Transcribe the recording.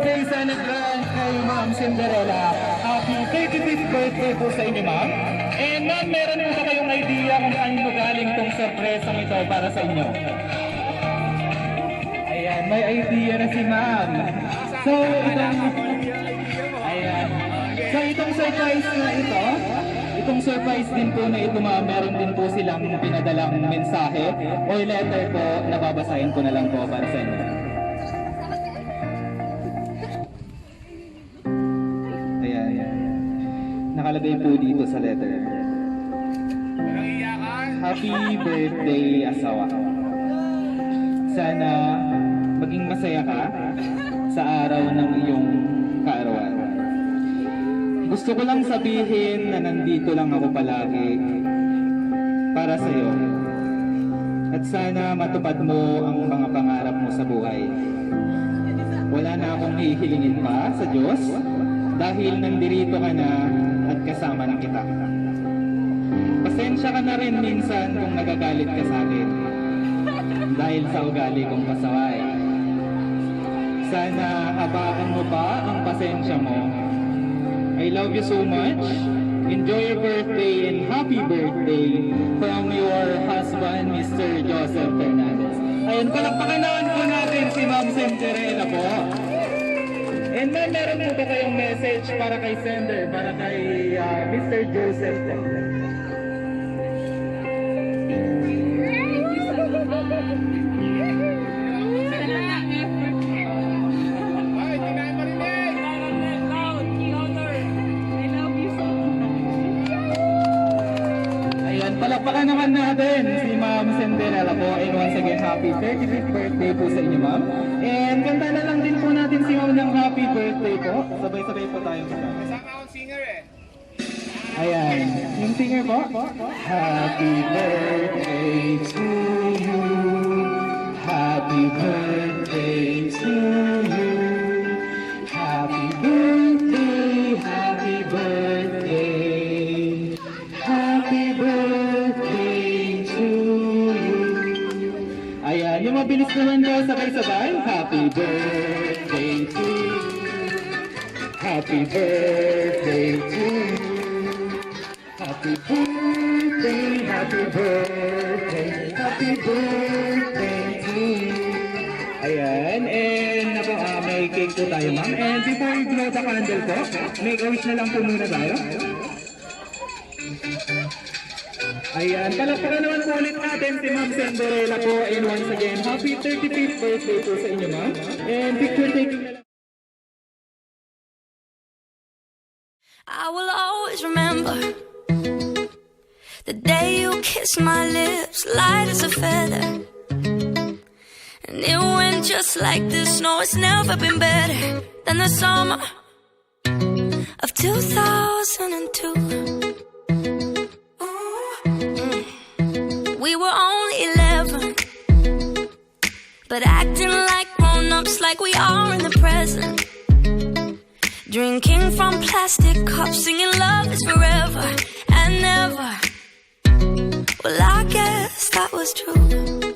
kay Senator kay Ma'am Cinderella. Happy 35th birthday po sa inyo, ma'am. And ma'am, meron po ba kayong idea kung saan po galing tong surpresang ito para sa inyo? Ayan, may idea na si ma'am. So, itong surprise na ito, itong surprise din po na ito, ma'am, meron din po silang pinadalang mensahe o letter po na babasahin ko na lang po para sa inyo. Ayan. Nakalagay po dito sa letter. Happy birthday, asawa. Sana maging masaya ka sa araw ng iyong kaarawan. Gusto ko lang sabihin na nandito lang ako palagi para sa iyo. At sana matupad mo ang mga pangarap mo sa buhay. Wala na akong hihilingin pa sa Diyos dahil nandirito ka na at kasama na kita. Pasensya ka na rin minsan kung nagagalit ka sa akin dahil sa ugali kong pasaway. Sana habaan mo pa ang pasensya mo. I love you so much. Enjoy your birthday and happy birthday from your husband, Mr. Joseph Fernandez. Ayun, palakpakan naman po natin si Ma'am Cinderella po. And ma'am, meron po ba kayong message para kay Sender, para kay Mr. Joseph? Palakpakan naman natin si Ma'am Cinderella po. And once again, happy 35th birthday po sa inyo, ma'am. And kanta na lang din po natin si Ma'am ng happy birthday po. Sabay-sabay po tayo. Kasama akong singer eh. Ayan. Yung singer po. Happy birthday to you. Happy birthday to you. Happy birthday, happy birthday. Happy birthday to you. Ayan, yung mabilis naman daw sabay-sabay. Happy birthday to you. Happy birthday to you. Happy birthday, happy birthday, happy birthday to you. Ayan, and naku, may cake po tayo, ma'am. And before you blow the candle po, make a wish na lang po muna tayo. Ayan, palakpakan naman po ulit natin si Ma'am Cinderella po. And once again, happy 35th birthday po sa inyo, ma'am. And picture taking na lang. I will always remember the day you kissed my lips, light as a feather. And it went just like this. No, it's never been better than the summer of 2002. We were only 11, but acting like grown-ups, like we are in the present. Drinking from plastic cups, singing love is forever and never. Well, I guess that was true.